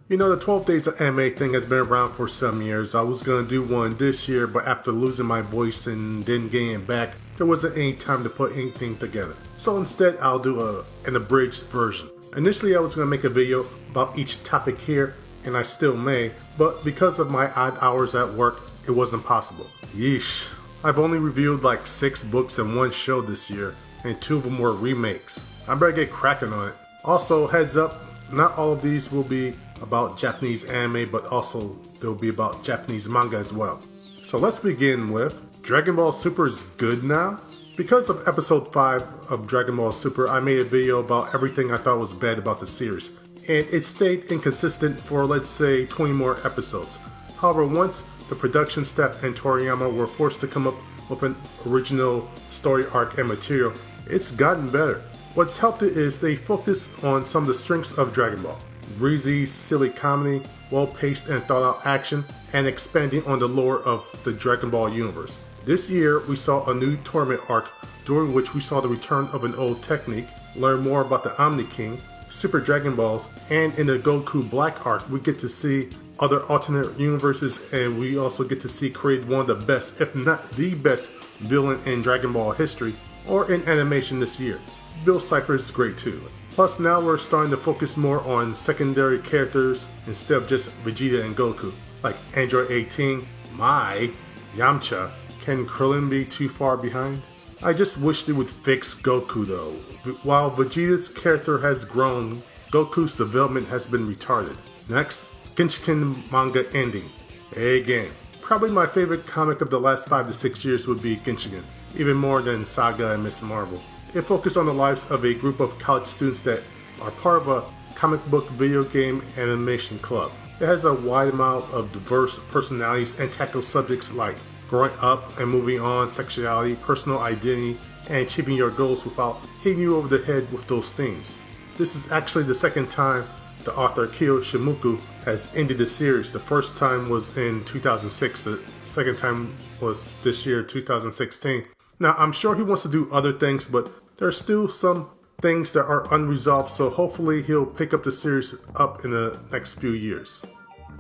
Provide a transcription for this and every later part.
You know, the 12 Days of Anime thing has been around for some years. I was going to do one this year, but after losing my voice and then getting it back, there wasn't any time to put anything together. So instead, I'll do an abridged version. Initially, I was going to make a video about each topic here, and I still may, but because of my odd hours at work, it wasn't possible. Yeesh. I've only reviewed like 6 books and 1 show this year, and 2 of them were remakes. I better get cracking on it. Also, heads up, not all of these will be about Japanese anime, but also they'll be about Japanese manga as well. So let's begin with Dragon Ball Super is good now? Because of episode 5 of Dragon Ball Super, I made a video about everything I thought was bad about the series, and it stayed inconsistent for let's say 20 more episodes. However, once the production staff and Toriyama were forced to come up with an original story arc and material, it's gotten better. What's helped it is they focus on some of the strengths of Dragon Ball. Breezy, silly comedy, well-paced and thought-out action, and expanding on the lore of the Dragon Ball universe. This year, we saw a new tournament arc during which we saw the return of an old technique, learn more about the Omni King, Super Dragon Balls, and in the Goku Black arc, we get to see other alternate universes, and we also get to see create one of the best, if not the best, villain in Dragon Ball history, or in animation this year. Bill Cipher is great too. Plus now we're starting to focus more on secondary characters instead of just Vegeta and Goku, like Android 18, Mai, Yamcha. Can Krillin be too far behind? I just wish they would fix Goku though. While Vegeta's character has grown, Goku's development has been retarded. Next, Genshin manga ending. Again, probably my favorite comic of the last 5 to 6 years would be Genshin, even more than Saga and Miss Marvel. It focused on the lives of a group of college students that are part of a comic book video game animation club. It has a wide amount of diverse personalities and tackles subjects like growing up and moving on, sexuality, personal identity, and achieving your goals without hitting you over the head with those themes. This is actually the second time the author Kyo Shimuku has ended the series. The first time was in 2006, the second time was this year, 2016. Now, I'm sure he wants to do other things, but there are still some things that are unresolved, so hopefully he'll pick up the series up in the next few years.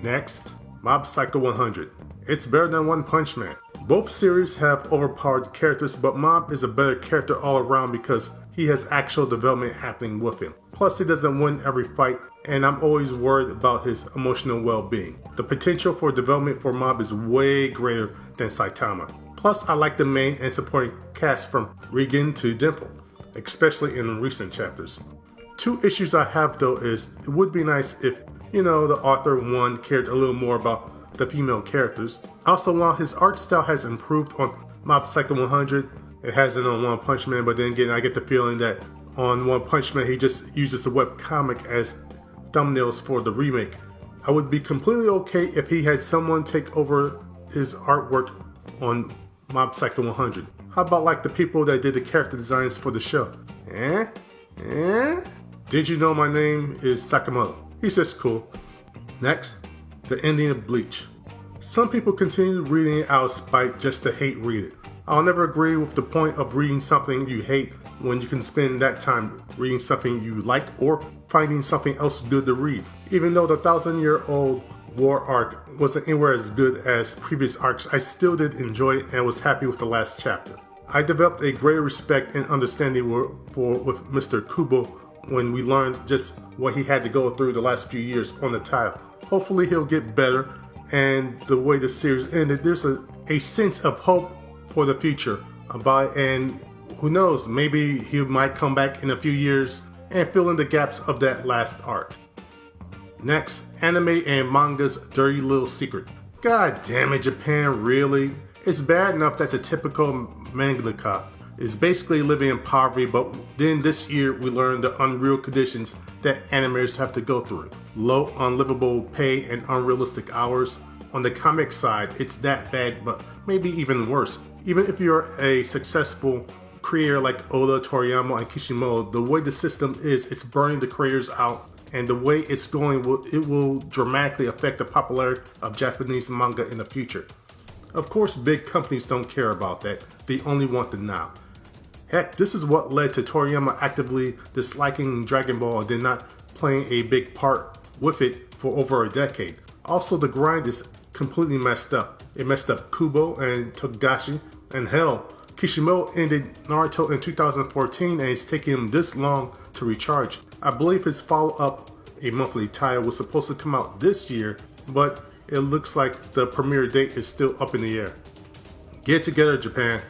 Next, Mob Psycho 100. It's better than One Punch Man. Both series have overpowered characters, but Mob is a better character all around because he has actual development happening with him. Plus, he doesn't win every fight, and I'm always worried about his emotional well-being. The potential for development for Mob is way greater than Saitama. Plus, I like the main and supporting cast from Regan to Dimple, especially in recent chapters. 2 issues I have though is, it would be nice if, the author 1 cared a little more about the female characters. Also, while his art style has improved on Mob Psycho 100, it hasn't on One Punch Man, but then again, I get the feeling that on One Punch Man, he just uses the webcomic as thumbnails for the remake. I would be completely okay if he had someone take over his artwork on Mob Psycho 100. How about like the people that did the character designs for the show? Did you know my name is Sakamoto? He's just cool. Next, the ending of Bleach. Some people continue reading it out of spite just to hate read it. I'll never agree with the point of reading something you hate when you can spend that time reading something you like or finding something else good to read. Even though the 1,000-year-old war arc wasn't anywhere as good as previous arcs, I still did enjoy it and was happy with the last chapter. I developed a greater respect and understanding with Mr. Kubo when we learned just what he had to go through the last few years on the title. Hopefully he'll get better, and the way the series ended, there's a sense of hope for the future about it, and who knows, maybe he might come back in a few years and fill in the gaps of that last arc. Next, anime and manga's dirty little secret. God damn it, Japan, really? It's bad enough that the typical mangaka is basically living in poverty, but then this year we learned the unreal conditions that animators have to go through. Low, unlivable pay and unrealistic hours. On the comic side, it's that bad, but maybe even worse. Even if you're a successful creator like Oda, Toriyama, and Kishimoto, the way the system is, it's burning the creators out, and the way it's going, it will dramatically affect the popularity of Japanese manga in the future. Of course, big companies don't care about that. They only want the now. Heck, this is what led to Toriyama actively disliking Dragon Ball and then not playing a big part with it for over a decade. Also, the grind is completely messed up. It messed up Kubo and Togashi, and hell, Kishimoto ended Naruto in 2014 and it's taking him this long to recharge. I believe his follow-up, a monthly title, was supposed to come out this year, but it looks like the premiere date is still up in the air. Get together, Japan.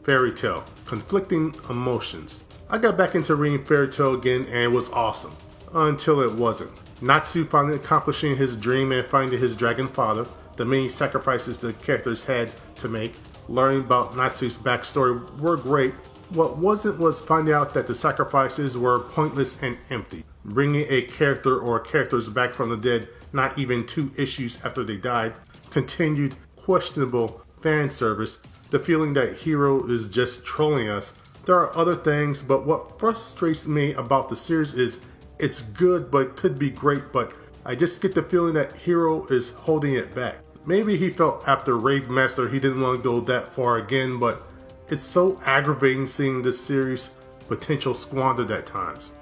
Fairy Tail. Conflicting emotions. I got back into reading Fairy Tail again and it was awesome. Until it wasn't. Natsu finally accomplishing his dream and finding his dragon father, the many sacrifices the characters had to make, learning about Natsu's backstory were great. What wasn't was finding out that the sacrifices were pointless and empty. Bringing a character or characters back from the dead not even 2 issues after they died, continued questionable fan service, the feeling that Njiro is just trolling us. There are other things, but what frustrates me about the series is it's good but could be great, but I just get the feeling that Njiro is holding it back. Maybe he felt after Rave Master he didn't want to go that far again, but it's so aggravating seeing this series' potential squandered at times.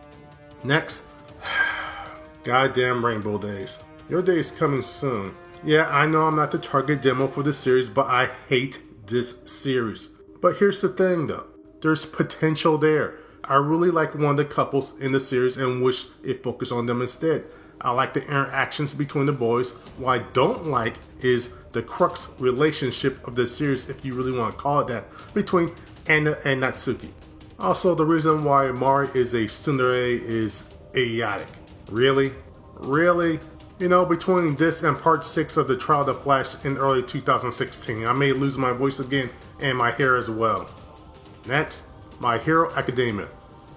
Next, goddamn Rainbow Days. Your day is coming soon. Yeah, I know I'm not the target demo for this series, but I hate this series. But here's the thing though, there's potential there. I really like one of the couples in the series and wish it focused on them instead. I like the interactions between the boys. What I don't like is the crux relationship of the series, if you really want to call it that, between Anna and Natsuki. Also, the reason why Mari is a tsundere is idiotic. Really? Really? You know, between this and part 6 of the Trial of the Flash in early 2016, I may lose my voice again and my hair as well. Next, My Hero Academia.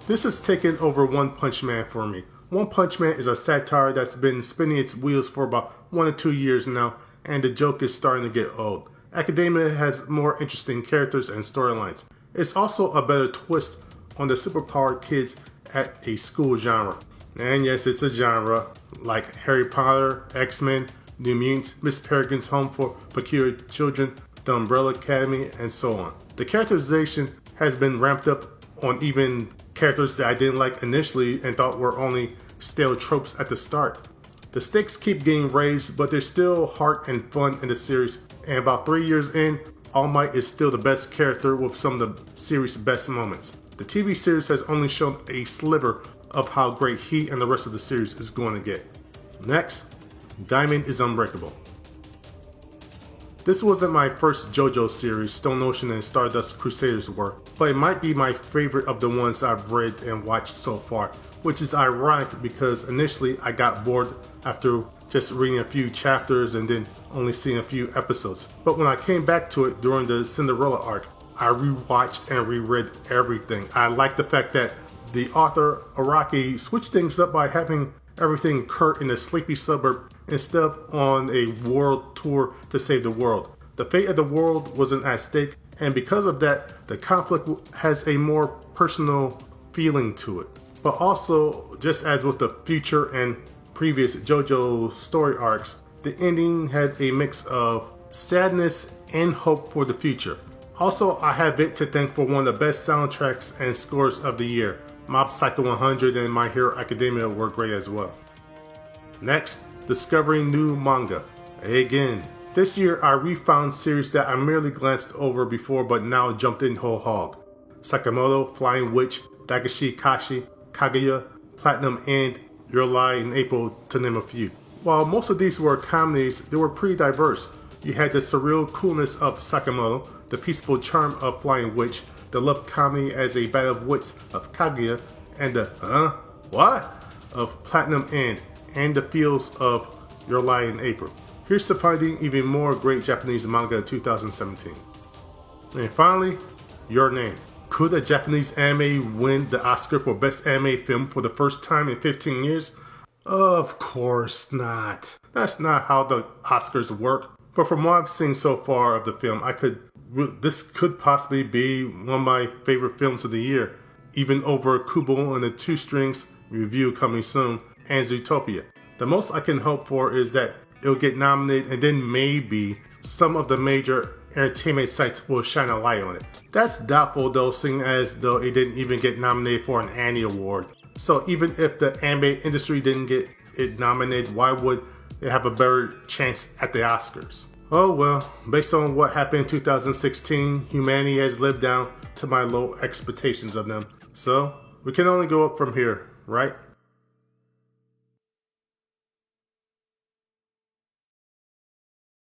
This has taken over One Punch Man for me. One Punch Man is a satire that's been spinning its wheels for about 1 or 2 years now, and the joke is starting to get old. Academia has more interesting characters and storylines. It's also a better twist on the superpowered kids at a school genre. And yes, it's a genre, like Harry Potter, X-Men, New Mutants, Miss Peregrine's Home for Peculiar Children, The Umbrella Academy, and so on. The characterization has been ramped up on even characters that I didn't like initially and thought were only stale tropes at the start. The stakes keep getting raised, but there's still heart and fun in the series, and about 3 years in, All Might is still the best character with some of the series' best moments. The TV series has only shown a sliver of how great he and the rest of the series is going to get. Next, Diamond is Unbreakable. This wasn't my first JoJo series, Stone Ocean and Stardust Crusaders were, but it might be my favorite of the ones I've read and watched so far, which is ironic because initially I got bored after just reading a few chapters and then only seeing a few episodes. But when I came back to it during the Cinderella arc, I rewatched and reread everything. I like the fact that the author Araki switched things up by having everything occur in a sleepy suburb instead of on a world tour to save the world. The fate of the world wasn't at stake, and because of that, the conflict has a more personal feeling to it. But also, just as with the future and previous JoJo story arcs, the ending had a mix of sadness and hope for the future. Also, I have it to thank for one of the best soundtracks and scores of the year. Mob Psycho 100 and My Hero Academia were great as well. Next, discovering new manga. Again, this year I refound series that I merely glanced over before but now jumped in whole hog. Sakamoto, Flying Witch, Dagashi Kashi, Kaguya, Platinum, and Your Lie in April, to name a few. While most of these were comedies, they were pretty diverse. You had the surreal coolness of Sakamoto, the peaceful charm of Flying Witch, the love comedy as a battle of wits of Kaguya, and the what? Of Platinum and the feels of Your Lie in April. Here's to finding even more great Japanese manga in 2017. And finally, Your Name. Could a Japanese anime win the Oscar for Best Anime Film for the first time in 15 years? Of course not. That's not how the Oscars work. But from what I've seen so far of the film, this could possibly be one of my favorite films of the year, even over Kubo and the Two Strings review coming soon, and Zootopia. The most I can hope for is that it'll get nominated and then maybe some of the major entertainment sites will shine a light on it. That's doubtful though, seeing as though it didn't even get nominated for an Annie Award. So even if the anime industry didn't get it nominated, why would it have a better chance at the Oscars? Oh well, based on what happened in 2016, humanity has lived down to my low expectations of them. So, we can only go up from here, right?